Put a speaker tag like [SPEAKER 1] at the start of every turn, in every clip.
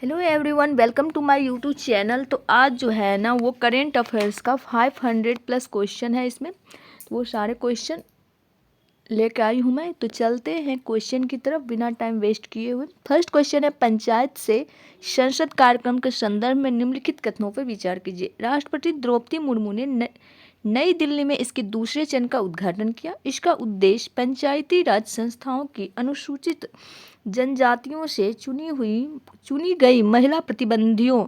[SPEAKER 1] Hello everyone, welcome to my YouTube channel. तो आज जो है ना वो करेंट अफेयर्स का 500 प्लस क्वेश्चन है इसमें। तो वो सारे क्वेश्चन लेके आई हूँ मैं। तो चलते हैं क्वेश्चन की तरफ बिना टाइम वेस्ट किए हुए। फर्स्ट क्वेश्चन है, पंचायत से संसद कार्यक्रम के संदर्भ में निम्नलिखित कथनों पर विचार कीजिए। राष्ट्रपति द्रौपदी मुर्मू ने नई दिल्ली में इसके दूसरे चरण का उद्घाटन किया। इसका उद्देश्य पंचायती राज संस्थाओं की अनुसूचित जनजातियों से चुनी गई महिला प्रतिनिधियों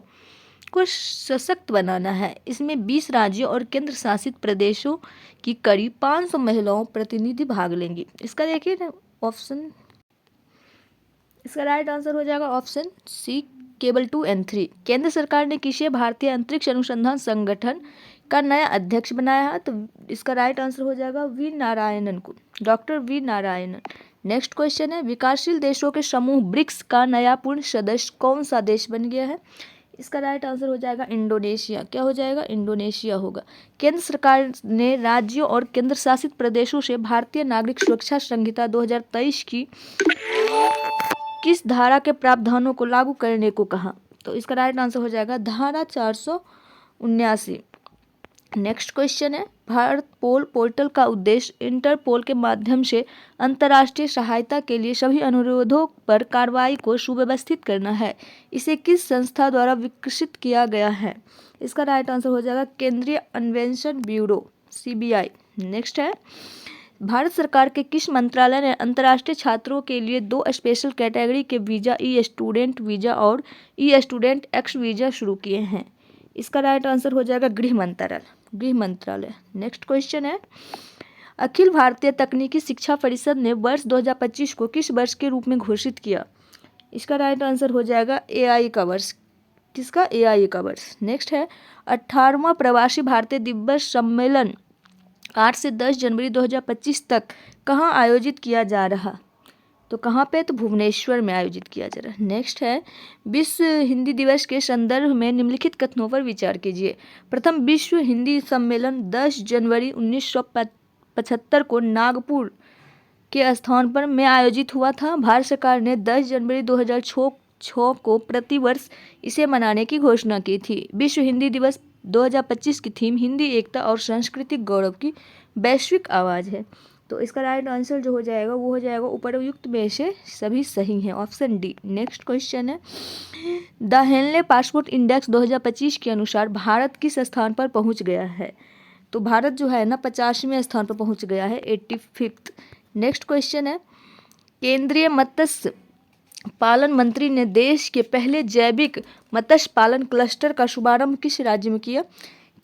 [SPEAKER 1] को सशक्त बनाना है। इसमें 20 राज्यों और केंद्र शासित प्रदेशों की करीब 500 महिलाओं प्रतिनिधि भाग लेंगी। इसका देखिए ना ऑप्शन, इसका राइट आंसर हो जाएगा ऑप्शन सी, केवल 2 और 3। केंद्र सरकार ने किसे भारतीय अंतरिक्ष अनुसंधान संगठन का नया अध्यक्ष बनाया है? तो इसका राइट आंसर हो जाएगा वी नारायणन को, doctor V Narayanan. Next question है, विकासशील देशों के समूह ब्रिक्स का नया पूर्ण सदस्य कौन सा देश बन गया है? इसका राइट आंसर हो जाएगा इंडोनेशिया। क्या हो जाएगा? इंडोनेशिया होगा। केंद्र सरकार ने राज्यों और केंद्र शासित प्रदेशों से भारतीय नागरिक सुरक्षा संहिता 2023 की किस धारा के प्रावधानों को लागू करने को कहा? तो इसका राइट आंसर हो जाएगा धारा 479। नेक्स्ट क्वेश्चन है, भारत पोल पोर्टल का उद्देश्य इंटरपोल के माध्यम से अंतर्राष्ट्रीय सहायता के लिए सभी अनुरोधों पर कार्रवाई को सुव्यवस्थित करना है। इसे किस संस्था द्वारा विकसित किया गया है? इसका राइट आंसर हो जाएगा केंद्रीय अन्वेषण ब्यूरो, CBI। नेक्स्ट है, भारत सरकार के किस मंत्रालय ने अंतर्राष्ट्रीय छात्रों के लिए 2 स्पेशल कैटेगरी के वीज़ा, ई स्टूडेंट वीज़ा और ई स्टूडेंट एक्स वीज़ा शुरू किए हैं? इसका राइट आंसर हो जाएगा गृह मंत्रालय। नेक्स्ट क्वेश्चन है, अखिल भारतीय तकनीकी शिक्षा परिषद ने वर्ष 2025 को किस वर्ष के रूप में घोषित किया? इसका राइट आंसर हो जाएगा AI का वर्ष। किसका? AI का वर्ष। नेक्स्ट है, 18वां प्रवासी भारतीय दिवस सम्मेलन 8 से 10 जनवरी 2025 तक कहाँ आयोजित किया जा रहा? तो कहाँ पे? तो भुवनेश्वर में आयोजित किया जा रहा है। नेक्स्ट है, विश्व हिंदी दिवस के संदर्भ में निम्नलिखित कथनों पर विचार कीजिए। प्रथम विश्व हिंदी सम्मेलन 10 जनवरी 1975 को नागपुर के स्थान पर में आयोजित हुआ था। भारत सरकार ने 10 जनवरी 2006 को प्रतिवर्ष इसे मनाने की घोषणा की थी। विश्व हिंदी दिवस 2025 की थीम हिंदी एकता और सांस्कृतिक गौरव की वैश्विक आवाज़ है। तो इसका राइट आंसर जो हो जाएगा वो हो जाएगा उपयुक्त में से सभी सही हैं, ऑप्शन डी। नेक्स्ट क्वेश्चन है, द हेनले पासपोर्ट इंडेक्स 2025 के अनुसार भारत किस स्थान पर पहुंच गया है? तो भारत जो है ना 50वें स्थान पर पहुंच गया है, 85th। नेक्स्ट क्वेश्चन है, केंद्रीय मत्स्य पालन मंत्री ने देश के पहले जैविक मत्स्य पालन क्लस्टर का शुभारंभ किस राज्य में किया?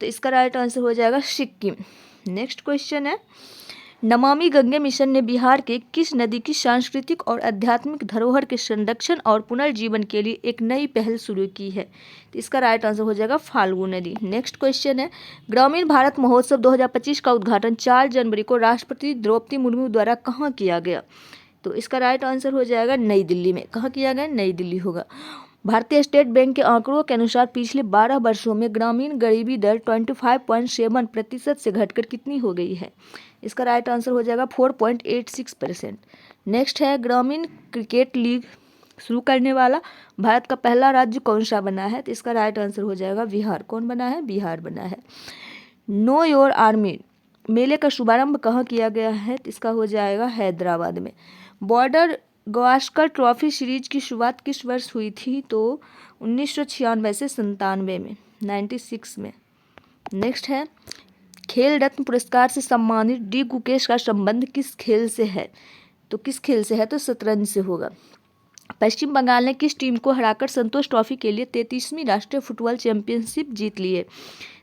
[SPEAKER 1] तो इसका राइट आंसर हो जाएगा सिक्किम। नेक्स्ट क्वेश्चन है, नमामि गंगे मिशन ने बिहार के किस नदी की सांस्कृतिक और आध्यात्मिक धरोहर के संरक्षण और पुनर्जीवन के लिए एक नई पहल शुरू की है? तो इसका राइट आंसर हो जाएगा फाल्गु नदी। नेक्स्ट क्वेश्चन है, ग्रामीण भारत महोत्सव 2025 का उद्घाटन 4 जनवरी को राष्ट्रपति द्रौपदी मुर्मू द्वारा कहाँ किया गया? तो इसका राइट आंसर हो जाएगा नई दिल्ली में। कहाँ किया गया? नई दिल्ली होगा। भारतीय स्टेट बैंक के आंकड़ों के अनुसार पिछले 12 वर्षों में ग्रामीण गरीबी दर 25.7% से घटकर कितनी हो गई है? इसका राइट आंसर हो जाएगा 4.86%। नेक्स्ट है, ग्रामीण क्रिकेट लीग शुरू करने वाला भारत का पहला राज्य कौन सा बना है? तो इसका राइट आंसर हो जाएगा बिहार। कौन बना है? बिहार बना है। नो योर आर्मी मेले का शुभारंभ कहाँ किया गया है? तो इसका हो जाएगा हैदराबाद में। बॉर्डर गावस्कर ट्रॉफी सीरीज की शुरुआत किस वर्ष हुई थी? तो 1996 से 97 में, 96 में। नेक्स्ट है, खेल रत्न पुरस्कार से सम्मानित डी गुकेश का संबंध किस खेल से है? तो किस खेल से है? तो शतरंज से होगा। पश्चिम बंगाल ने किस टीम को हराकर संतोष ट्रॉफी के लिए 33वीं राष्ट्रीय फुटबॉल चैंपियनशिप जीत ली है?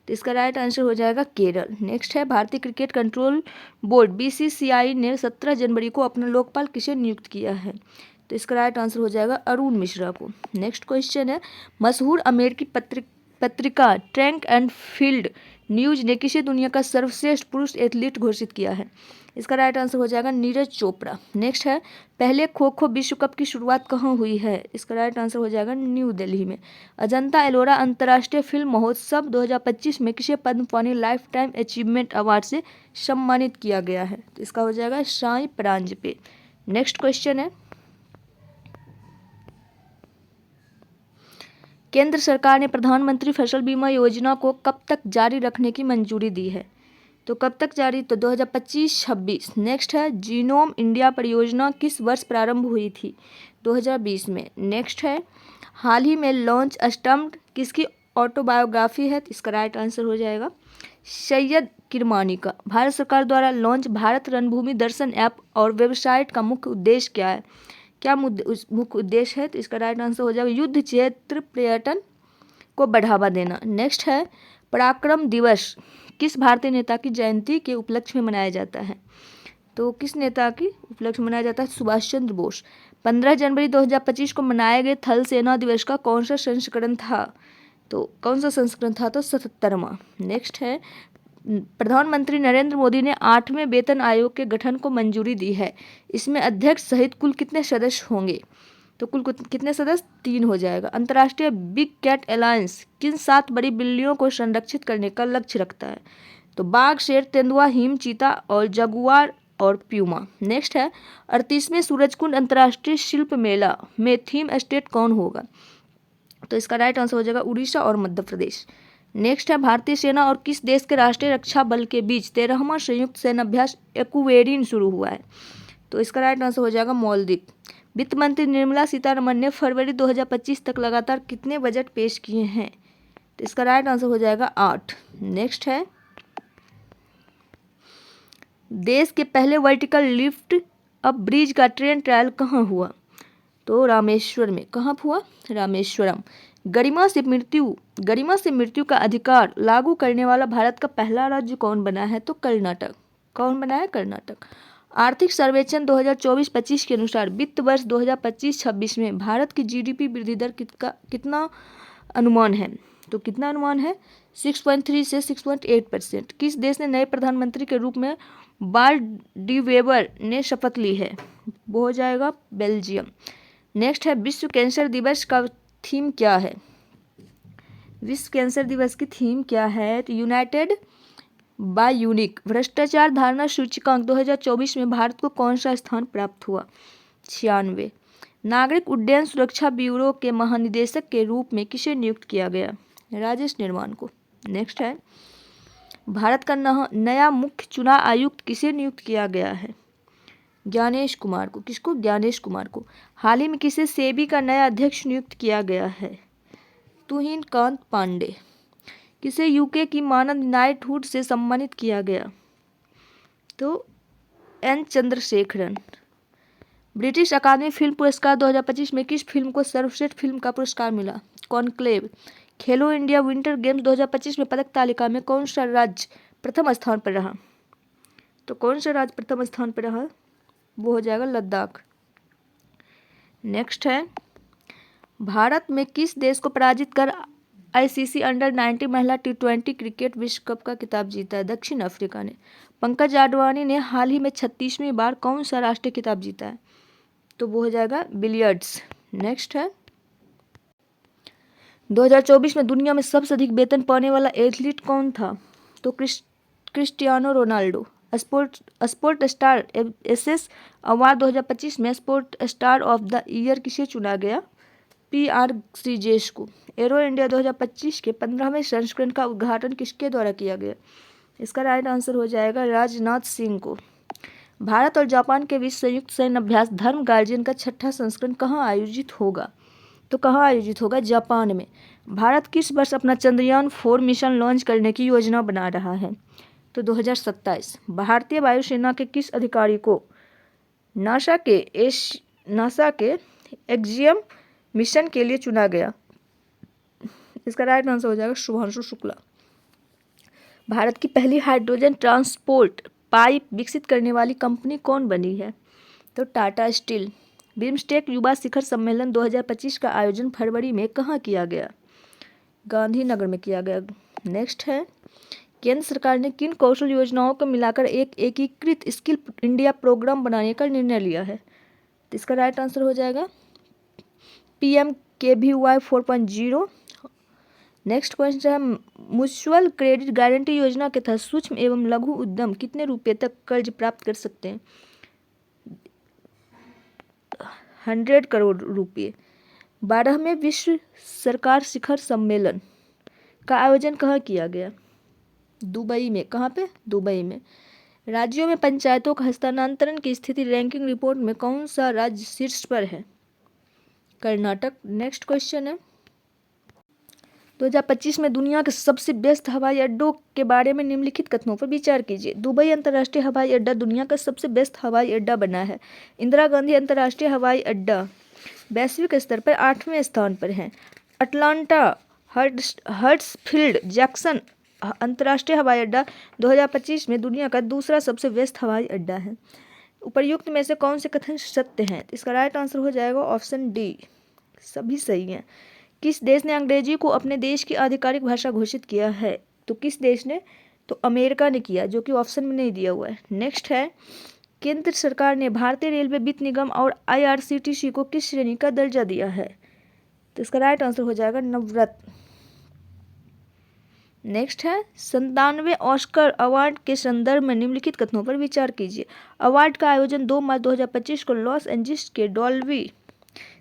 [SPEAKER 1] तो इसका राइट आंसर हो जाएगा केरल। नेक्स्ट है, भारतीय क्रिकेट कंट्रोल बोर्ड BCCI ने 17 जनवरी को अपना लोकपाल किसे नियुक्त किया है? तो इसका राइट आंसर हो जाएगा अरुण मिश्रा को। नेक्स्ट क्वेश्चन है, मशहूर अमेरिकी पत्रिका ट्रैक एंड फील्ड न्यूज ने किसे दुनिया का सर्वश्रेष्ठ पुरुष एथलीट घोषित किया है? इसका राइट आंसर हो जाएगा नीरज चोपड़ा। नेक्स्ट है, पहले खो खो विश्व कप की शुरुआत कहाँ हुई है? इसका राइट आंसर हो जाएगा न्यू दिल्ली में। अजंता एलोरा अंतर्राष्ट्रीय फिल्म महोत्सव 2025 में किसे पद्म पानी लाइफ टाइम अचीवमेंट अवार्ड से सम्मानित किया गया है? तो इसका हो जाएगा साई परांजपे। नेक्स्ट क्वेश्चन है, केंद्र सरकार ने प्रधानमंत्री फसल बीमा योजना को कब तक जारी रखने की मंजूरी दी है? तो कब तक जारी? तो 2025-26। नेक्स्ट है, जीनोम इंडिया परियोजना किस वर्ष प्रारंभ हुई थी? 2020 में। नेक्स्ट है, हाल ही में लॉन्च स्टम्प्ड किसकी ऑटोबायोग्राफी है? तो इसका राइट आंसर हो जाएगा सैयद किरमानी का। भारत सरकार द्वारा लॉन्च भारत रणभूमि दर्शन ऐप और वेबसाइट का मुख्य उद्देश्य क्या है? क्या मुख्य उद्देश्य है? तो इसका राइट आंसर हो जाएगा युद्ध क्षेत्र पर्यटन को बढ़ावा देना। नेक्स्ट है, पराक्रम दिवस किस भारतीय नेता की जयंती के उपलक्ष्य में मनाया जाता है? तो किस नेता की उपलक्ष्य में मनाया जाता है? सुभाष चंद्र बोस। 15 जनवरी 2025 को मनाए गए थल सेना दिवस का कौन सा संस्करण था? तो कौन सा संस्करण था? तो 77वां। नेक्स्ट है, प्रधानमंत्री नरेंद्र मोदी ने 8वें वेतन आयोग के गठन को मंजूरी दी है। इसमें अध्यक्ष सहित कुल कितने सदस्य होंगे? तो कुल कितने सदस्य? 3 हो जाएगा। अंतर्राष्ट्रीय बिग कैट अलायंस किन 7 बड़ी बिल्लियों को संरक्षित करने का लक्ष्य रखता है? तो बाघ, शेर, तेंदुआ, हिम, चीता और जगुआर और प्यूमा। नेक्स्ट है, 38वें सूरजकुंड अंतर्राष्ट्रीय शिल्प मेला में थीम स्टेट कौन होगा? तो इसका राइट आंसर हो जाएगा उड़ीसा और मध्य प्रदेश। नेक्स्ट है, भारतीय सेना और किस देश के राष्ट्रीय रक्षा बल के बीच 13वां संयुक्त सैन्याभ्यास एक्वेरिन शुरू हुआ है? तो इसका राइट आंसर हो जाएगा मालदीव। वित्त मंत्री निर्मला सीतारमण ने फरवरी 2025 तक लगातार कितने बजट पेश किए हैं? तो इसका राइट आंसर हो जाएगा 8। नेक्स्ट है, देश के पहले वर्टिकल लिफ्ट अब ब्रिज का ट्रेन ट्रायल कहाँ हुआ? तो रामेश्वर में। कहाँ हुआ? रामेश्वरम। गरिमा से मृत्यु का अधिकार लागू करने वाला भारत का पहला राज्य कौन बना है? तो कर्नाटक। कौन बना है? कर्नाटक। आर्थिक सर्वेक्षण 2024-25 के अनुसार वित्त वर्ष 2025-26 में भारत की जीडीपी वृद्धि दर कितना अनुमान है? तो कितना अनुमान है? 6.3 से 6.8%। किस देश ने नए प्रधानमंत्री के रूप में वाल्डीवेबर ने शपथ ली है? वो हो जाएगा बेल्जियम। नेक्स्ट है, विश्व कैंसर दिवस का थीम क्या है? विश्व कैंसर दिवस की थीम क्या है? तो यूनाइटेड बाय यूनिक। भ्रष्टाचार धारणा सूचकांक 2024 में भारत को कौन सा स्थान प्राप्त हुआ? 96। नागरिक उड्डयन सुरक्षा ब्यूरो के महानिदेशक के रूप में किसे नियुक्त किया गया? राजेश निर्माण को। नेक्स्ट है, भारत का नया मुख्य चुनाव आयुक्त किसे नियुक्त किया गया है? ज्ञानेश कुमार को। किसको? ज्ञानेश कुमार को। हाल ही में किसे सेबी का नया अध्यक्ष नियुक्त किया गया है? तुहिन कांत पांडे। किसे यूके की मानद नाइटहुड से सम्मानित किया गया? तो एन चंद्रशेखरन। ब्रिटिश अकादमी फिल्म पुरस्कार 2025 में किस फिल्म को सर्वश्रेष्ठ फिल्म का पुरस्कार मिला? कॉन्क्लेव। खेलो इंडिया विंटर गेम्स 2025 में पदक तालिका में कौन सा राज्य प्रथम स्थान पर रहा? तो कौन सा राज्य प्रथम स्थान पर रहा? वो हो जाएगा लद्दाख। नेक्स्ट है, भारत में किस देश को पराजित कर आईसीसी अंडर 19 महिला T20 क्रिकेट विश्व कप का खिताब जीता है? दक्षिण अफ्रीका ने। पंकज आडवाणी ने हाल ही में 36वीं बार कौन सा राष्ट्रीय खिताब जीता है? तो वो हो जाएगा बिलियर्ड्स। नेक्स्ट है, 2024 में दुनिया में सबसे अधिक वेतन पाने वाला एथलीट कौन था? तो Cristiano Ronaldo. Sport star SS award 2025 में sport star of the year किसे चुना गया? PR श्रीजेश को। एरो इंडिया 2025 के 15वें संस्करण का उद्घाटन किसके द्वारा किया गया? इसका राइट आंसर हो जाएगा राजनाथ सिंह को। भारत और जापान के बीच संयुक्त सैन्य अभ्यास धर्म गार्जियन का 6ठा संस्करण कहाँ आयोजित होगा? तो कहाँ आयोजित होगा? जापान में। भारत किस वर्ष अपना चंद्रयान 4 मिशन लॉन्च करने की योजना बना रहा है? तो 2027। भारतीय वायुसेना के किस अधिकारी को नासा के एक्जियम मिशन के लिए चुना गया? इसका राइट आंसर हो जाएगा शुभांशु शुक्ला। भारत की पहली हाइड्रोजन ट्रांसपोर्ट पाइप विकसित करने वाली कंपनी कौन बनी है? तो टाटा स्टील। बिम्स्टेक युवा शिखर सम्मेलन 2025 का आयोजन फरवरी में कहाँ किया गया? गांधीनगर में किया गया। नेक्स्ट है, केंद्र सरकार ने किन कौशल योजनाओं को मिलाकर एक एकीकृत स्किल इंडिया प्रोग्राम बनाने का निर्णय लिया है? तो इसका राइट आंसर हो जाएगा PMKVY 4.0। नेक्स्ट क्वेश्चन है, म्यूचुअल क्रेडिट गारंटी योजना के तहत सूक्ष्म एवं लघु उद्यम कितने रुपए तक कर्ज प्राप्त कर सकते हैं? 100 करोड़ रुपये। 12वें विश्व सरकार शिखर सम्मेलन का आयोजन कहाँ किया गया? दुबई में। कहाँ पे? दुबई में। राज्यों में पंचायतों का हस्तांतरण की स्थिति रैंकिंग रिपोर्ट में कौन सा राज्य शीर्ष पर है? कर्नाटक। नेक्स्ट क्वेश्चन है 2025 में दुनिया के सबसे व्यस्त हवाई अड्डों के बारे में निम्नलिखित कथनों पर विचार कीजिए। दुबई अंतर्राष्ट्रीय हवाई अड्डा दुनिया का सबसे व्यस्त हवाई अड्डा बना है। इंदिरा गांधी अंतर्राष्ट्रीय हवाई अड्डा वैश्विक स्तर पर 8वें स्थान पर है। अटलांटा हर्ट्सफील्ड जैक्सन अंतर्राष्ट्रीय हवाई अड्डा 2025 में दुनिया का दूसरा सबसे व्यस्त हवाई अड्डा है। उपर्युक्त में से कौन से कथन सत्य हैं? इसका राइट आंसर हो जाएगा ऑप्शन डी, सभी सही हैं। किस देश ने अंग्रेजी को अपने देश की आधिकारिक भाषा घोषित किया है? तो किस देश ने? तो अमेरिका ने किया, जो कि ऑप्शन में नहीं दिया हुआ है। नेक्स्ट है केंद्र सरकार ने भारतीय रेलवे वित्त निगम और IRCTC को किस श्रेणी का दर्जा दिया है? तो इसका राइट आंसर हो जाएगा नवरत्न। नेक्स्ट है 97वें ऑस्कर अवार्ड के संदर्भ में निम्नलिखित कथनों पर विचार कीजिए। अवार्ड का आयोजन 2 मार्च 2025 को लॉस एंजलिस के डॉल्बी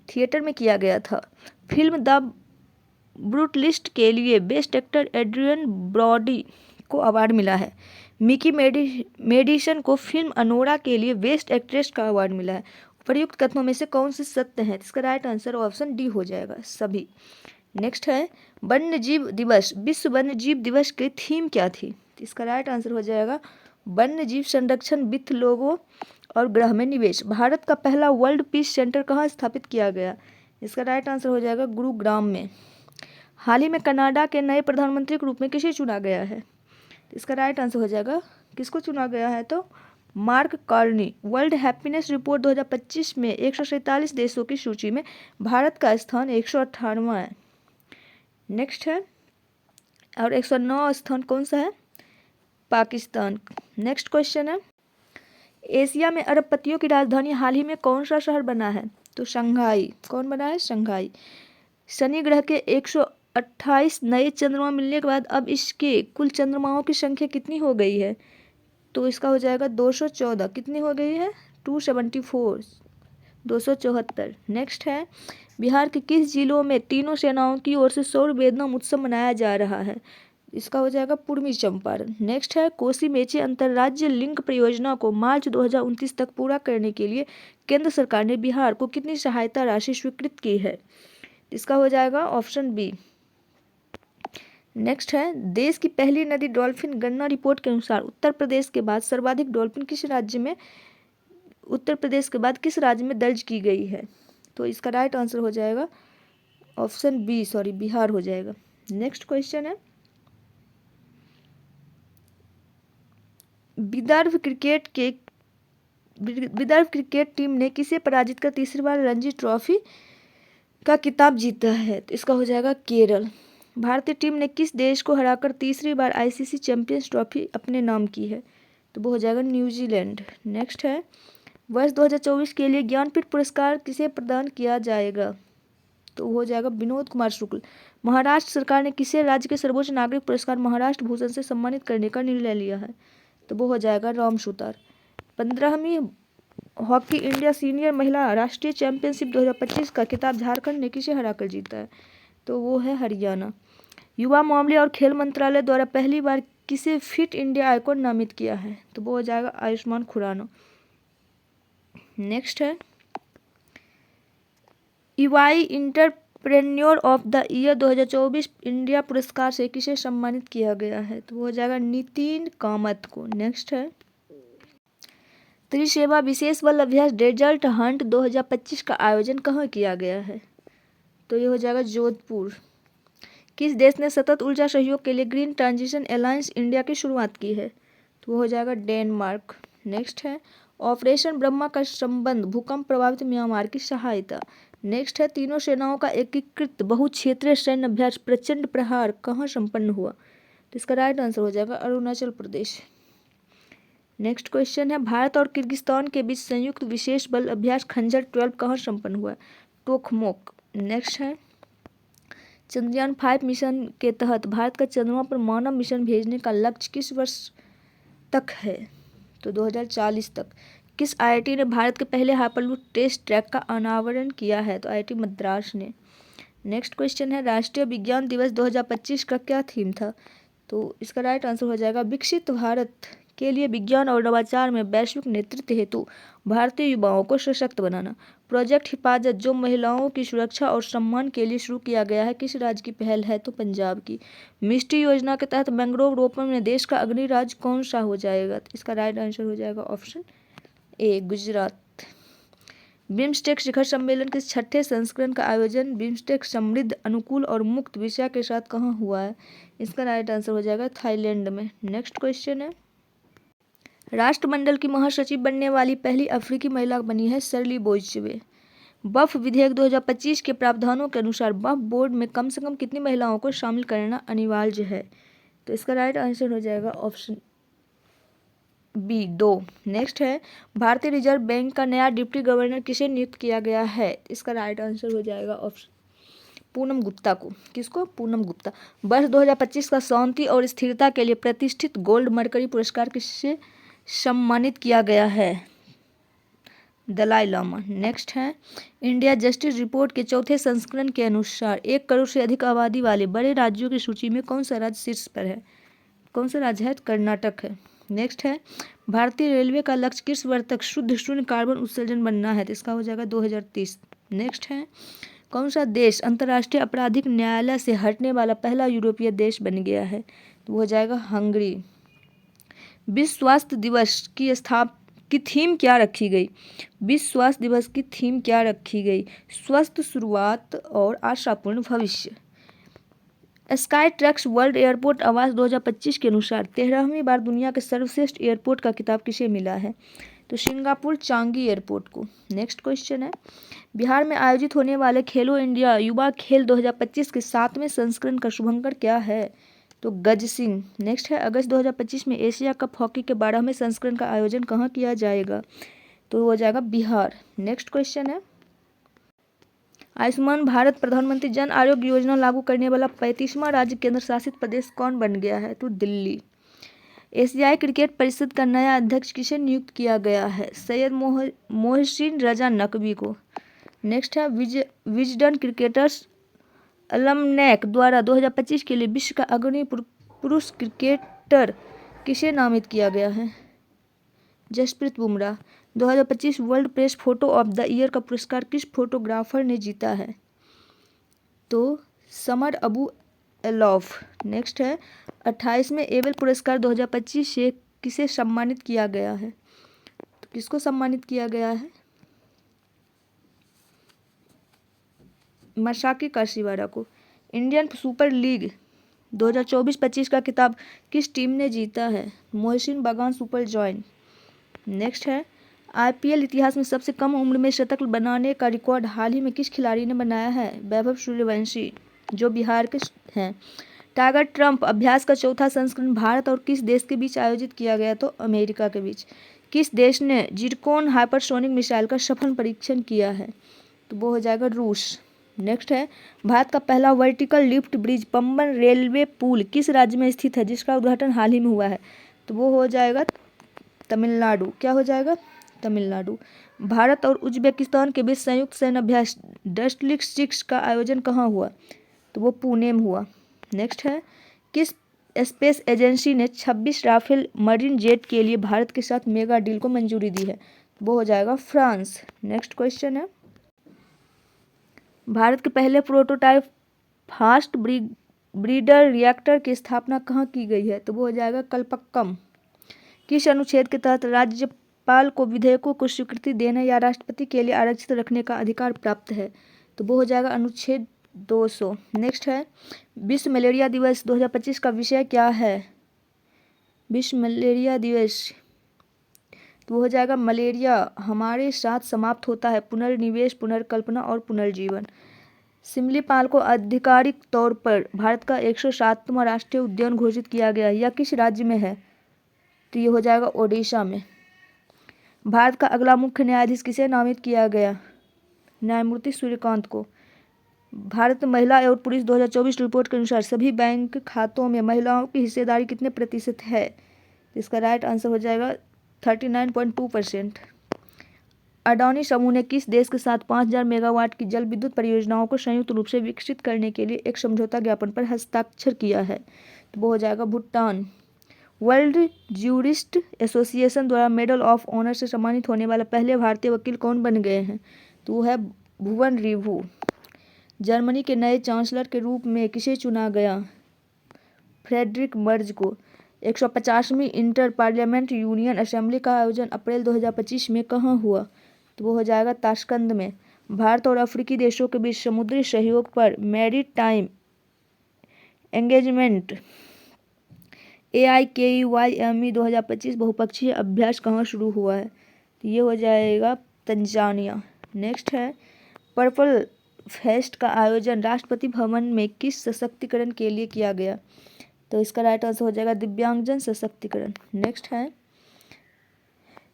[SPEAKER 1] थिएटर में किया गया था। फिल्म द ब्रूटलिस्ट के लिए बेस्ट एक्टर एड्रियन ब्रॉडी को अवार्ड मिला है। मिकी मेडिसन को फिल्म अनोरा के लिए बेस्ट एक्ट्रेस का अवार्ड मिला है। उपर्युक्त कथनों में से कौन से सत्य हैं? इसका राइट आंसर ऑप्शन डी हो जाएगा, सभी। नेक्स्ट है वन्य जीव दिवस, विश्व वन्य जीव दिवस की थीम क्या थी? इसका राइट आंसर हो जाएगा वन्य जीव संरक्षण, वित्त, लोगों और ग्रह में निवेश। भारत का पहला वर्ल्ड पीस सेंटर कहाँ स्थापित किया गया? इसका राइट आंसर हो जाएगा गुरुग्राम में। हाल ही में कनाडा के नए प्रधानमंत्री के रूप में किसे चुना गया है? इसका राइट आंसर हो जाएगा, किसको चुना गया है? तो mark Carney. World happiness report 2025 में 147 देशों की सूची में भारत का स्थान 198वां है। नेक्स्ट है और 109वां स्थान कौन सा है? पाकिस्तान। नेक्स्ट क्वेश्चन है एशिया में अरबपतियों की राजधानी हाल ही में कौन सा शहर बना है? तो शंघाई। कौन बना है? शंघाई। शनि ग्रह के 128 नए चंद्रमा मिलने के बाद अब इसके कुल चंद्रमाओं की संख्या कितनी हो गई है? तो इसका हो जाएगा 214। कितनी हो गई है? 274, 274। नेक्स्ट है बिहार के किस जिलों में तीनों सेनाओं की ओर से सौर वेदनम उत्सव मनाया जा रहा है? इसका हो जाएगा पूर्वी चंपारण। नेक्स्ट है कोसी मेची अंतर्राज्य लिंक परियोजना को मार्च 2029 तक पूरा करने के लिए केंद्र सरकार ने बिहार को कितनी सहायता राशि स्वीकृत की है? इसका हो जाएगा ऑप्शन बी। नेक्स्ट है देश की पहली नदी डॉल्फिन गणना रिपोर्ट के अनुसार उत्तर प्रदेश के बाद सर्वाधिक डॉल्फिन किस राज्य में दर्ज की गई है? तो इसका राइट आंसर हो जाएगा ऑप्शन बी, बिहार हो जाएगा। नेक्स्ट क्वेश्चन है विदर्भ क्रिकेट टीम ने किसे पराजित कर तीसरी बार रणजी ट्रॉफी का खिताब जीता है? तो इसका हो जाएगा केरल। भारतीय टीम ने किस देश को हराकर तीसरी बार ICC चैंपियंस ट्रॉफी अपने नाम की है? तो वो हो जाएगा न्यूजीलैंड। नेक्स्ट है वर्ष 2024 के लिए ज्ञानपीठ पुरस्कार किसे प्रदान किया जाएगा? तो हो जाएगा विनोद कुमार शुक्ल। महाराष्ट्र सरकार ने किसे राज्य के सर्वोच्च नागरिक पुरस्कार महाराष्ट्र भूषण से सम्मानित करने का निर्णय लिया है? तो वो हो जाएगा राम सुतार। 15वीं हॉकी इंडिया सीनियर महिला राष्ट्रीय चैंपियनशिप 2025 का खिताब झारखंड ने किसे हराकर जीता है? तो वो है हरियाणा। युवा मामले और खेल मंत्रालय द्वारा पहली बार किसे फिट इंडिया आइकॉन नामित किया है? तो वो हो जाएगा आयुष्मान खुराना। नेक्स्ट है EY entrepreneur of the year 2024 India पुरस्कार से किसे सम्मानित किया गया है? तो वो हो जाएगा नितिन कामत को। नेक्स्ट है त्रिसेवा विशेष बल अभ्यास डेजर्ट हंट 2025 का आयोजन कहाँ किया गया है? तो ये हो जाएगा जोधपुर। किस देश ने सतत ऊर्जा सहयोग के लिए ग्रीन ट्रांजिशन अलायंस इंडिया की शुरुआत की है? तो वो हो जाएगा डेनमार्क। नेक्स्ट है ऑपरेशन ब्रह्मा का संबंध भूकंप प्रभावित म्यांमार की सहायता। नेक्स्ट है तीनों सेनाओं का एकीकृत बहुक्षेत्रीय सैन्य अभ्यास प्रचंड प्रहार कहाँ संपन्न हुआ? तो इसका राइट आंसर हो जाएगा अरुणाचल प्रदेश। नेक्स्ट क्वेश्चन है भारत और किर्गिस्तान के बीच संयुक्त विशेष बल अभ्यास खंजर 12 कहाँ संपन्न हुआ? टोखमोक। नेक्स्ट है चंद्रयान 5 मिशन के तहत भारत का चंद्रमा पर मानव मिशन भेजने का लक्ष्य किस वर्ष तक है? तो 2040 तक। किस IIT ने भारत के पहले हाइपरलूप टेस्ट ट्रैक का अनावरण किया है? तो IIT मद्रास ने। नेक्स्ट क्वेश्चन है राष्ट्रीय विज्ञान दिवस 2025 का क्या थीम था? तो इसका राइट आंसर हो जाएगा विकसित भारत के लिए विज्ञान और नवाचार में वैश्विक नेतृत्व हेतु भारतीय युवाओं को सशक्त बनाना। प्रोजेक्ट हिफाजत जो महिलाओं की सुरक्षा और सम्मान के लिए शुरू किया गया है, किस राज्य की पहल है? तो पंजाब की। मिष्टी योजना के तहत मैंग्रोव रोपण में देश का अग्रणी राज्य कौन सा हो जाएगा? तो इसका राइट आंसर हो जाएगा ऑप्शन ए, गुजरात। बिम्स्टेक शिखर सम्मेलन के 6ठे संस्करण का आयोजन बिम्स्टेक समृद्ध, अनुकूल और मुक्त विषय के साथ कहाँ हुआ है? इसका राइट आंसर हो जाएगा थाईलैंड में। नेक्स्ट क्वेश्चन है राष्ट्रमंडल की महासचिव बनने वाली पहली अफ्रीकी महिला बनी है शर्ली बोजवे। वक्फ विधेयक 2025 के प्रावधानों के अनुसार वक्फ बोर्ड में कम से कम कितनी महिलाओं को शामिल करना अनिवार्य है? तो इसका राइट आंसर हो जाएगा ऑप्शन बी, 2। नेक्स्ट है भारतीय रिजर्व बैंक का नया डिप्टी गवर्नर किसे नियुक्त किया गया है? इसका राइट आंसर हो जाएगा ऑप्शन पूनम गुप्ता को। किसको? पूनम गुप्ता। वर्ष 2025 का शांति और स्थिरता के लिए प्रतिष्ठित गोल्ड मरकरी पुरस्कार किससे सम्मानित किया गया है? दलाई लामा। नेक्स्ट है इंडिया जस्टिस रिपोर्ट के 4थे संस्करण के अनुसार 1 करोड़ से अधिक आबादी वाले बड़े राज्यों की सूची में कौन सा राज्य शीर्ष पर है? कौन सा राज्य है? कर्नाटक है। नेक्स्ट है भारतीय रेलवे का लक्ष्य किस वर्ष तक शुद्ध शून्य कार्बन उत्सर्जन बनना है? तो इसका हो जाएगा 2030। नेक्स्ट है कौन सा देश अंतर्राष्ट्रीय आपराधिक न्यायालय से हटने वाला पहला यूरोपीय देश बन गया है? तो वो हो जाएगा हंगरी। विश्व स्वास्थ्य दिवस की थीम क्या रखी गई? विश्व स्वास्थ्य दिवस की थीम क्या रखी गई? स्वस्थ शुरुआत और आशापूर्ण भविष्य। Sky trucks world airport award 2025 के अनुसार 13वीं बार दुनिया के सर्वश्रेष्ठ एयरपोर्ट का खिताब किसे मिला है? तो सिंगापुर चांगी एयरपोर्ट को। नेक्स्ट क्वेश्चन है बिहार में आयोजित होने वाले खेलो इंडिया युवा खेल 2025 के 7वें संस्करण का शुभंकर क्या है? तो गज सिंह। नेक्स्ट है अगस्त 2025 में एशिया कप हॉकी के 12वें संस्करण का आयोजन कहाँ किया जाएगा? तो हो जाएगा बिहार। नेक्स्ट क्वेश्चन है आयुष्मान भारत प्रधानमंत्री जन आरोग्य योजना लागू करने वाला 35वां राज्य केंद्र शासित प्रदेश कौन बन गया है? तो दिल्ली। एशियाई क्रिकेट परिषद का नया अध्यक्ष किसे नियुक्त किया गया है? सैयद मोहसिन रजा नकवी को। नेक्स्ट है विजडन क्रिकेटर्स अलमनैक द्वारा 2025 के लिए विश्व का अग्रणी पुरुष क्रिकेटर किसे नामित किया गया है? Jasprit Bumrah. 2025 world press photo of the year का पुरस्कार किस फोटोग्राफर ने जीता है? तो समर अबू एलॉफ। नेक्स्ट है 28वें एबल पुरस्कार 2025 से किसे सम्मानित किया गया है? तो किसको सम्मानित किया गया है? मसाकी काशीवाड़ा को। इंडियन सुपर लीग 2024-25 का खिताब किस टीम ने जीता है? मोहसिन बागान सुपर जॉइन। नेक्स्ट है आईपीएल इतिहास में सबसे कम उम्र में शतक बनाने का रिकॉर्ड हाल ही में किस खिलाड़ी ने बनाया है? वैभव सूर्यवंशी जो बिहार के हैं। टाइगर ट्रंप अभ्यास का 4था संस्करण भारत और किस देश के बीच आयोजित किया गया? तो अमेरिका के बीच। किस देश ने जिरकोन हाइपरसोनिक मिसाइल का सफल परीक्षण किया है? तो वो हो जाएगा रूस। नेक्स्ट है भारत का पहला vertical lift bridge Pamban railway पुल किस राज्य में स्थित है जिसका उद्घाटन हाल ही में हुआ है? तो वो हो जाएगा तमिलनाडु। क्या हो जाएगा? तमिलनाडु। भारत और उज्बेकिस्तान के बीच संयुक्त सैन्य अभ्यास डस्टलिक 6 का आयोजन कहाँ हुआ? तो वो पुणे में हुआ। नेक्स्ट है किस स्पेस एजेंसी ने 26 राफेल मरीन जेट के लिए भारत के साथ मेगा डील को मंजूरी दी है? वो हो जाएगा फ्रांस। नेक्स्ट क्वेश्चन है भारत के पहले प्रोटोटाइप फास्ट ब्रीडर रिएक्टर की स्थापना कहाँ की गई है? तो वो हो जाएगा कलपक्कम। किस अनुच्छेद के तहत राज्यपाल को विधेयकों को स्वीकृति देने या राष्ट्रपति के लिए आरक्षित रखने का अधिकार प्राप्त है? तो वो हो जाएगा अनुच्छेद 200। नेक्स्ट है विश्व मलेरिया दिवस 2025 का विषय क्या है? विश्व मलेरिया दिवस तो वो हो जाएगा मलेरिया हमारे साथ समाप्त होता है, पुनर्निवेश, पुनर्कल्पना और पुनर्जीवन। सिमलीपाल को आधिकारिक तौर पर भारत का 107वां राष्ट्रीय उद्यान घोषित किया गया है। यह किस राज्य में है? तो ये हो जाएगा ओडिशा में। भारत का अगला मुख्य न्यायाधीश किसे नामित किया गया? न्यायमूर्ति सूर्यकांत को। भारत महिला और पुरुष 2024 रिपोर्ट के अनुसार सभी बैंक खातों में महिलाओं की हिस्सेदारी कितने प्रतिशत है? इसका राइट आंसर हो जाएगा 39.2%। अडानी समूह ने किस देश के साथ 5000 मेगावाट की जल विद्युत परियोजनाओं को संयुक्त रूप से विकसित करने के लिए एक समझौता ज्ञापन पर हस्ताक्षर किया है? तो वो हो जाएगा भूटान। वर्ल्ड ज्यूरिस्ट एसोसिएशन द्वारा मेडल ऑफ ऑनर से सम्मानित होने वाला पहले भारतीय वकील कौन बन गए हैं? तो वो है भुवन रिभु। जर्मनी के नए चांसलर के रूप में किसे चुना गया? फ्रेडरिक मर्ज को। 150वीं इंटर पार्लियामेंट यूनियन असेंबली का आयोजन अप्रैल 2025 में कहाँ हुआ? तो वो हो जाएगा ताशकंद में। भारत और अफ्रीकी देशों के बीच समुद्री सहयोग पर मैरीटाइम एंगेजमेंट AIKUIME 2025 बहुपक्षीय अभ्यास कहाँ शुरू हुआ है? तो ये हो जाएगा तंजानिया। नेक्स्ट है पर्पल फेस्ट का आयोजन राष्ट्रपति भवन में किस सशक्तिकरण के लिए किया गया? तो इसका राइट आंसर हो जाएगा दिव्यांगजन सशक्तिकरण। नेक्स्ट है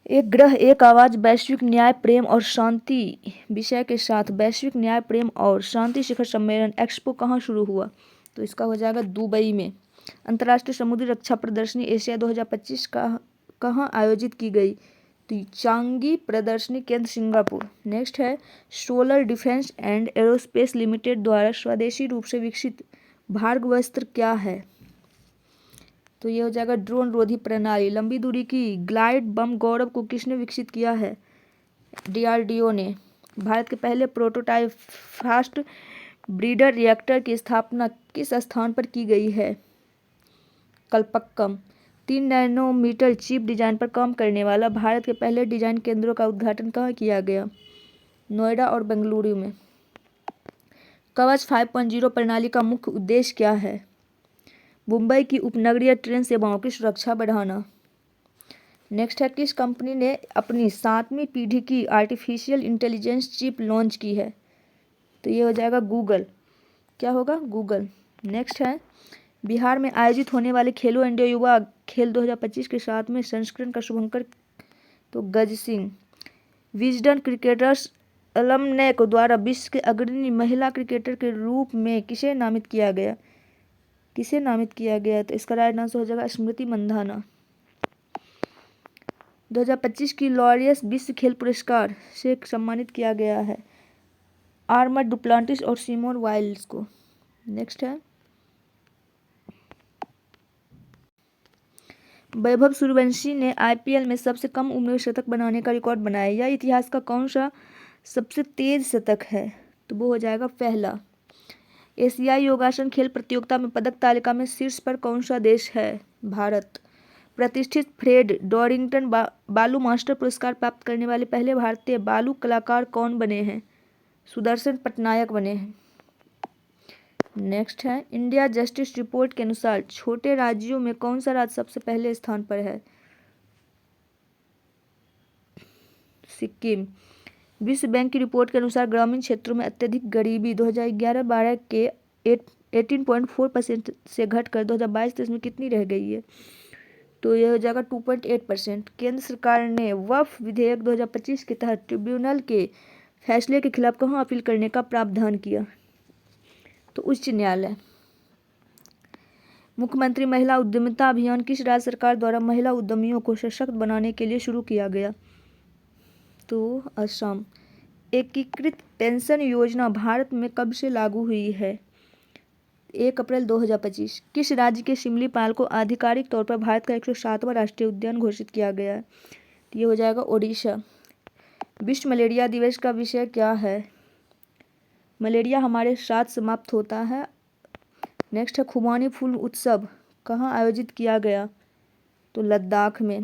[SPEAKER 1] एक ग्रह एक आवाज वैश्विक न्याय प्रेम और शांति विषय के साथ वैश्विक न्याय प्रेम और शांति शिखर सम्मेलन एक्सपो कहाँ शुरू हुआ? तो इसका हो जाएगा दुबई में। अंतर्राष्ट्रीय समुद्री रक्षा प्रदर्शनी एशिया 2025 का कहाँ आयोजित की गई? तो चांगी प्रदर्शनी केंद्र सिंगापुर। नेक्स्ट है solar defence and aerospace limited द्वारा स्वदेशी रूप से विकसित भार्गवस्त्र क्या है? तो ये हो जाएगा ड्रोन रोधी प्रणाली। लंबी दूरी की ग्लाइड बम गौरव को किसने विकसित किया है? DRDO ने। भारत के पहले प्रोटोटाइप फास्ट ब्रीडर रिएक्टर की स्थापना किस स्थान पर की गई है? कलपक्कम। 3 नैनोमीटर चिप डिजाइन पर काम करने वाला भारत के पहले डिजाइन केंद्रों का उद्घाटन कहाँ किया गया? नोएडा और बेंगलुरु में। कवच 5.0 प्रणाली का मुख्य उद्देश्य क्या है? मुंबई की उपनगरीय ट्रेन सेवाओं की सुरक्षा बढ़ाना। नेक्स्ट है किस कंपनी ने अपनी 7वीं पीढ़ी की आर्टिफिशियल इंटेलिजेंस चिप लॉन्च की है? तो ये हो जाएगा गूगल। क्या होगा? गूगल। नेक्स्ट है बिहार में आयोजित होने वाले खेलो इंडिया युवा खेल 2025 के 7वें संस्करण का शुभंकर तो गज सिंह। विजडन क्रिकेटर्स अलमनैक द्वारा विश्व के अग्रणी महिला क्रिकेटर के रूप में किसे नामित किया गया? किसे नामित किया गया? तो इसका राइट आंसर हो जाएगा स्मृति मंधाना। 2025 की लॉरियस विश्व खेल पुरस्कार से सम्मानित किया गया है आर्मड डुप्लांटिस और सिमोन वाइल्स को। नेक्स्ट है वैभव सूर्यवंशी ने IPL में सबसे कम उम्र में शतक बनाने का रिकॉर्ड बनाया। यह इतिहास का कौन सा सबसे तेज शतक है? तो वो हो जाएगा पहला। एशियाई योगासन खेल प्रतियोगिता में पदक तालिका में शीर्ष पर कौन सा देश है? भारत। प्रतिष्ठित फ्रेड डॉरिंगटन बालू मास्टर पुरस्कार प्राप्त करने वाले पहले भारतीय बालू कलाकार कौन बने हैं? सुदर्शन पटनायक बने हैं। नेक्स्ट है इंडिया जस्टिस रिपोर्ट के अनुसार छोटे राज्यों में कौन सा राज्य सबसे पहले स्थान पर है? सिक्किम। विश्व बैंक की रिपोर्ट के अनुसार ग्रामीण क्षेत्रों में अत्यधिक गरीबी 2011-12 के 18.4% से घटकर 2022-23 में कितनी रह गई है? तो यह हो जाएगा 2.8%। केंद्र सरकार ने वक्फ विधेयक 2025 के तहत ट्रिब्यूनल के फैसले के खिलाफ कहाँ अपील करने का प्रावधान किया? तो उच्च न्यायालय। मुख्यमंत्री महिला उद्यमिता अभियान किस राज्य सरकार द्वारा महिला उद्यमियों को सशक्त बनाने के लिए शुरू किया गया? तो असम। एकीकृत पेंशन योजना भारत में कब से लागू हुई है? 1 अप्रैल 2025। किस राज्य के शिमलीपाल को आधिकारिक तौर पर भारत का 107वां राष्ट्रीय उद्यान घोषित किया गया है? ये हो जाएगा ओडिशा। विश्व मलेरिया दिवस का विषय क्या है? मलेरिया हमारे साथ समाप्त होता है। नेक्स्ट है खुबानी फूल उत्सव कहाँ आयोजित किया गया? तो लद्दाख में।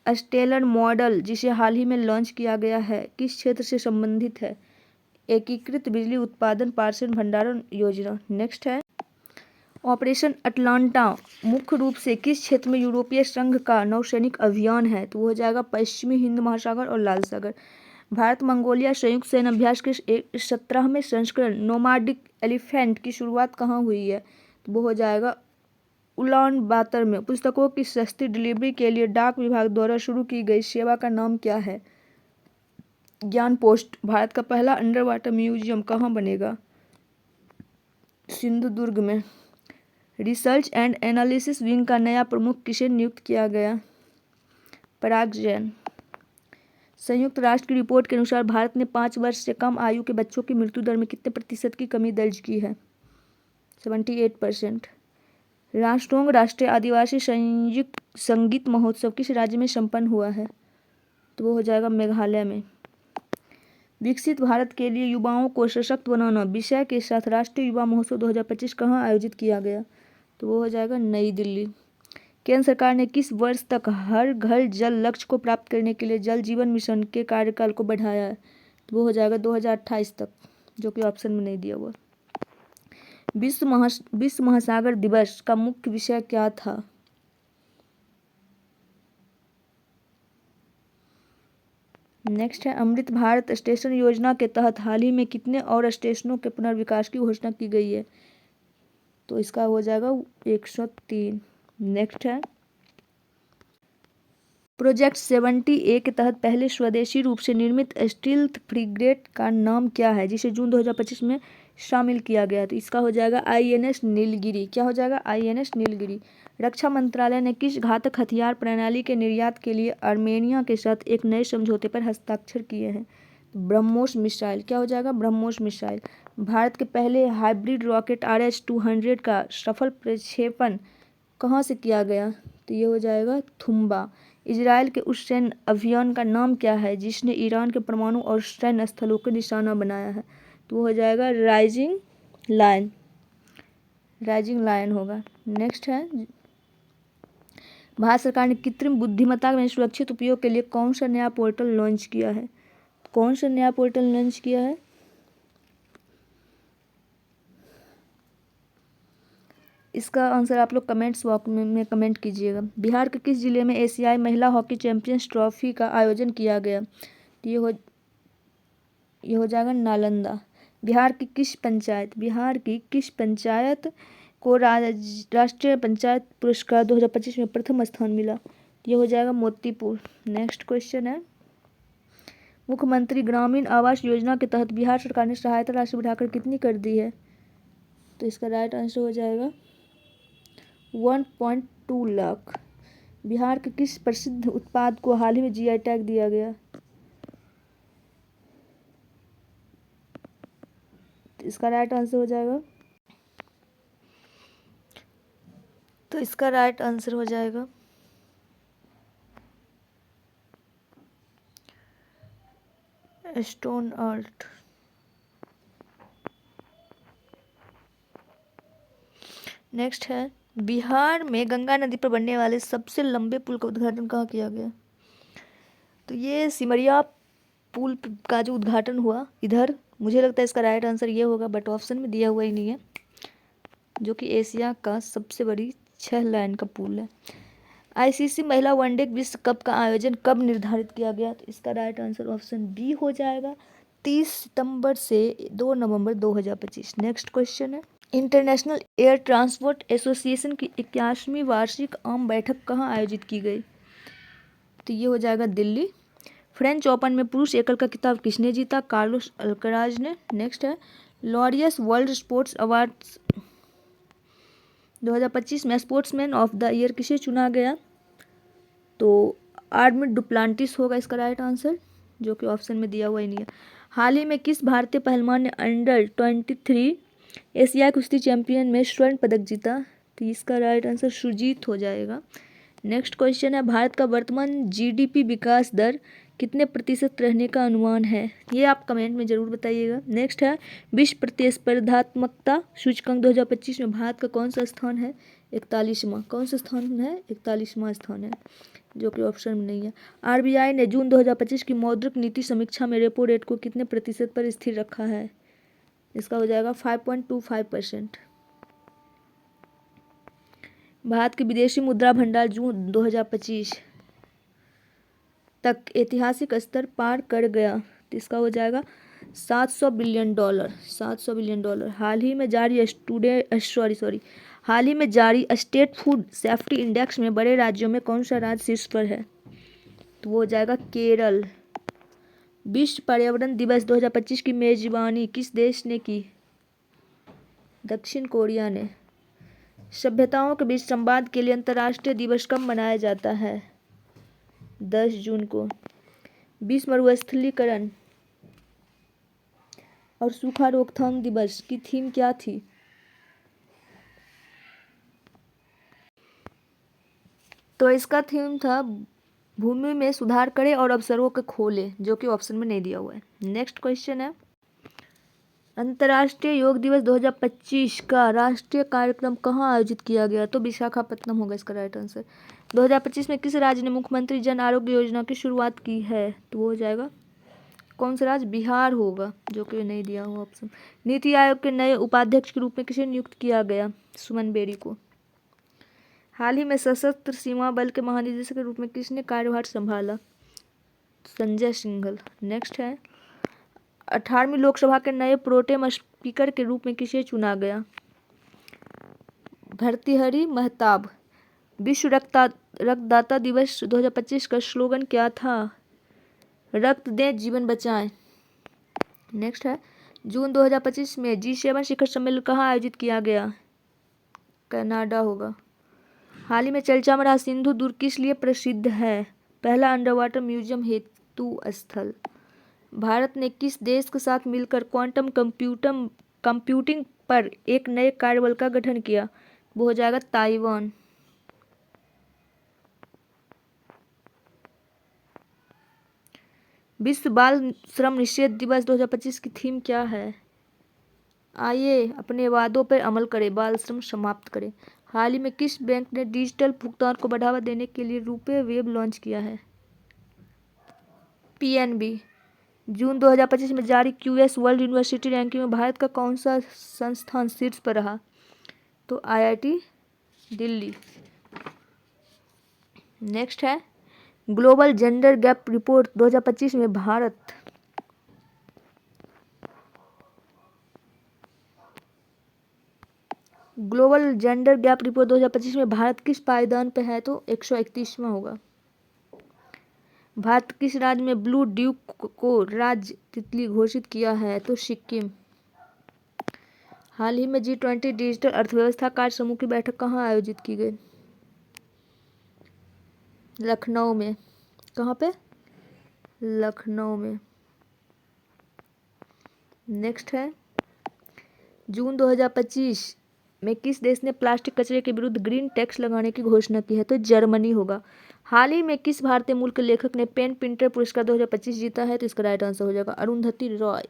[SPEAKER 1] स्टेलर मॉडल जिसे हाल ही में लॉन्च किया गया है किस क्षेत्र से संबंधित है? एकीकृत बिजली उत्पादन पार्षद भंडारण योजना। नेक्स्ट है ऑपरेशन अटलांटा मुख्य रूप से किस क्षेत्र में यूरोपीय संघ का नौसैनिक अभियान है? तो वो हो जाएगा पश्चिमी हिंद महासागर और लाल सागर। भारत मंगोलिया संयुक्त सैन्य अभ्यास के 17वें संस्करण नोमाडिक एलिफेंट की शुरुआत कहाँ हुई है? तो वो हो जाएगा उलान बातर में। पुस्तकों की सस्ती डिलीवरी के लिए डाक विभाग द्वारा शुरू की गई सेवा का नाम क्या है? ज्ञान पोस्ट। भारत का पहला अंडर वाटर म्यूजियम कहाँ बनेगा? सिंधुदुर्ग में। रिसर्च एंड एनालिसिस विंग का नया प्रमुख किसे नियुक्त किया गया? पराग जैन। संयुक्त राष्ट्र की रिपोर्ट के अनुसार भारत ने 5 वर्ष से कम आयु के बच्चों की मृत्यु दर में कितने प्रतिशत की कमी दर्ज की है? 78%। राष्ट्रोंग राष्ट्रीय आदिवासी संगीत महोत्सव किस राज्य में संपन्न हुआ है? तो वो हो जाएगा मेघालय में। विकसित भारत के लिए युवाओं को सशक्त बनाना विषय के साथ राष्ट्रीय युवा महोत्सव 2025 कहाँ आयोजित किया गया? तो वो हो जाएगा नई दिल्ली। केंद्र सरकार ने किस वर्ष तक हर घर जल लक्ष्य को प्राप्त करने के लिए जल जीवन मिशन के कार्यकाल को बढ़ाया है? तो वो हो जाएगा 2028 तक, जो कि ऑप्शन में नहीं दिया हुआ। विश्व महासागर दिवस का मुख्य विषय क्या था? नेक्स्ट है अमृत भारत स्टेशन योजना के तहत हाल ही में कितने और स्टेशनों के पुनर्विकास की घोषणा की गई है? तो इसका हो जाएगा 103। नेक्स्ट है प्रोजेक्ट 70A के तहत पहले स्वदेशी रूप से निर्मित स्टील्थ फ्रिगेट का नाम क्या है, जिसे जून 2025 में शामिल किया गया? तो इसका हो जाएगा INS नीलगिरी। क्या हो जाएगा? INS नीलगिरी। रक्षा मंत्रालय ने किस घातक हथियार प्रणाली के निर्यात के लिए आर्मेनिया के साथ एक नए समझौते पर हस्ताक्षर किए हैं? ब्रह्मोस मिसाइल। क्या हो जाएगा? ब्रह्मोस मिसाइल। भारत के पहले हाइब्रिड रॉकेट RH-200 का सफल प्रक्षेपण कहाँ से किया गया? तो ये हो जाएगा थुम्बा। इजराइल के उस सैन्य अभियान का नाम क्या है जिसने ईरान के परमाणु और सैन्य स्थलों को निशाना बनाया है? तो वो हो जाएगा राइजिंग लायन। राइजिंग लायन होगा। नेक्स्ट है भारत सरकार ने कृत्रिम बुद्धिमत्ता में सुरक्षित उपयोग के लिए कौन सा नया पोर्टल लॉन्च किया है? कौन सा नया पोर्टल लॉन्च किया है? इसका आंसर आप लोग कमेंट्स बॉक्स में कमेंट कीजिएगा। बिहार के किस जिले में एशियाई महिला हॉकी चैंपियंस ट्रॉफी का आयोजन किया गया? ये हो जाएगा नालंदा। बिहार की किस पंचायत को राष्ट्रीय पंचायत पुरस्कार 2025 में प्रथम स्थान मिला? ये हो जाएगा मोतीपुर। नेक्स्ट क्वेश्चन है मुख्यमंत्री ग्रामीण आवास योजना के तहत बिहार सरकार ने सहायता राशि बढ़ाकर कितनी कर दी है? तो इसका राइट आंसर हो जाएगा 1.2 लाख। बिहार के किस प्रसिद्ध उत्पाद को हाल ही में GI टैग दिया गया? तो इसका राइट आंसर हो जाएगा स्टोन आर्ट। नेक्स्ट है बिहार में गंगा नदी पर बनने वाले सबसे लंबे पुल का उद्घाटन कहाँ किया गया? तो ये सिमरिया पुल का जो उद्घाटन हुआ इधर, मुझे लगता है इसका राइट आंसर ये होगा, बट ऑप्शन में दिया हुआ ही नहीं है, जो कि एशिया का सबसे बड़ी 6 लाइन का पुल है। ICC महिला वनडे विश्व कप का आयोजन कब निर्धारित किया गया? तो इसका राइट आंसर ऑप्शन बी हो जाएगा 30 सितंबर से 2 नवंबर 2025। नेक्स्ट क्वेश्चन है इंटरनेशनल एयर ट्रांसपोर्ट एसोसिएशन की 81वीं वार्षिक आम बैठक कहाँ आयोजित की गई? तो ये हो जाएगा दिल्ली। फ्रेंच ओपन में पुरुष एकल का खिताब किसने जीता? कार्लोस अल्कराज ने। नेक्स्ट है लॉरियस वर्ल्ड स्पोर्ट्स अवार्ड्स 2025 में स्पोर्ट्समैन ऑफ द ईयर किसे चुना गया? तो आर्मिड डुप्लांटिस होगा इसका राइट आंसर, जो कि ऑप्शन में दिया हुआ ही नहीं है। हाल ही में किस भारतीय पहलवान ने अंडर-23 एशियाई कुश्ती चैंपियन में स्वर्ण पदक जीता? तो इसका राइट आंसर सुजीत हो जाएगा। नेक्स्ट क्वेश्चन है भारत का वर्तमान GDP विकास दर कितने प्रतिशत रहने का अनुमान है? ये आप कमेंट में ज़रूर बताइएगा। नेक्स्ट है विश्व प्रतिस्पर्धात्मकता सूचकांक 2025 में भारत का कौन सा स्थान है? 41वां। कौन सा स्थान है? 41वां स्थान है, जो कि ऑप्शन में नहीं है। RBI ने जून 2025 की मौद्रिक नीति समीक्षा में रेपो रेट को कितने प्रतिशत पर स्थिर रखा है? इसका हो जाएगा 5.25%। भारत के विदेशी मुद्रा भंडार जून 2025 तक ऐतिहासिक स्तर पार कर गया, तो इसका हो जाएगा $700 बिलियन। हाल ही में जारी स्टेट फूड सेफ्टी इंडेक्स में बड़े राज्यों में कौन सा राज्य शीर्ष पर है? तो वो हो जाएगा केरल। विश्व पर्यावरण दिवस 2025 की मेजबानी किस देश ने की? दक्षिण कोरिया ने। सभ्यताओं के बीच संवाद के लिए अंतर्राष्ट्रीय दिवस कब मनाया जाता है? 10 जून को। विश्व मरुस्थलीकरण और सूखा रोकथाम दिवस की थीम क्या थी? तो इसका थीम था भूमि में सुधार करें और अवसरों को खोले, जो कि ऑप्शन में नहीं दिया हुआ है। नेक्स्ट क्वेश्चन है, अंतर्राष्ट्रीय योग दिवस 2025 का राष्ट्रीय कार्यक्रम कहाँ आयोजित किया गया? तो विशाखापत्तनम होगा इसका राइट आंसर। 2025 में किस राज्य ने मुख्यमंत्री जन आरोग्य योजना की शुरुआत की है? तो वो हो जाएगा कौन सा राज्य? बिहार होगा, जो कि नहीं दिया हुआ ऑप्शन। नीति आयोग के नए उपाध्यक्ष के रूप में किसे नियुक्त किया गया? सुमन बेरी को। हाल ही में सशस्त्र सीमा बल के महानिदेशक के रूप में किसने कार्यभार संभाला? संजय सिंघल। नेक्स्ट है, 18वीं लोकसभा के नए प्रोटेम स्पीकर के रूप में किसे चुना गया? भर्तृहरि महताब। विश्व रक्तदाता दिवस 2025 का स्लोगन क्या था? रक्त दें जीवन बचाएं। नेक्स्ट है, जून 2025 में G7 शिखर सम्मेलन कहाँ आयोजित किया गया? कनाडा होगा। हाल ही में चर्चा में रहा सिंधु दुर्ग किस लिए प्रसिद्ध है? पहला अंडर वाटर म्यूजियम हेतु स्थल। भारत ने किस देश के साथ मिलकर क्वांटम कंप्यूटिंग पर एक नए कार्यबल का गठन किया? वो हो जाएगा ताइवान। विश्व बाल श्रम निषेध दिवस 2025 की थीम क्या है? आइए अपने वादों पर अमल करें, बाल श्रम समाप्त करें। हाल ही में किस बैंक ने डिजिटल भुगतान को बढ़ावा देने के लिए रुपे वेब लॉन्च किया है? PNB। जून 2025 में जारी QS वर्ल्ड यूनिवर्सिटी रैंकिंग में भारत का कौन सा संस्थान शीर्ष पर रहा? तो IIT दिल्ली। नेक्स्ट है, ग्लोबल जेंडर गैप रिपोर्ट 2025 में भारत किस पायदान पे है? तो 131वां होगा। भारत किस राज्य में ब्लू ड्यूक को राज्य तितली घोषित किया है? तो सिक्किम। हाल ही में G20 डिजिटल अर्थव्यवस्था कार्य समूह की बैठक कहाँ आयोजित की गई? लखनऊ में। कहाँ पे? लखनऊ में। नेक्स्ट है, जून 2025 में किस देश ने प्लास्टिक कचरे के विरुद्ध ग्रीन टैक्स लगाने की घोषणा की है? तो जर्मनी होगा। हाल ही में किस भारतीय मूल के लेखक ने पेन प्रिंटर पुरस्कार 2025 जीता है? तो इसका राइट आंसर हो जाएगा अरुंधति रॉय।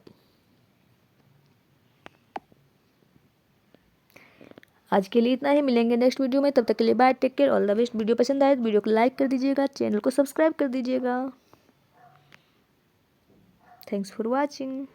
[SPEAKER 1] आज के लिए इतना ही, मिलेंगे नेक्स्ट वीडियो में, तब तक के लिए bye, take care, all the best. Video पसंद आए तो वीडियो को लाइक कर दीजिएगा, चैनल को सब्सक्राइब कर दीजिएगा। Thanks for watching.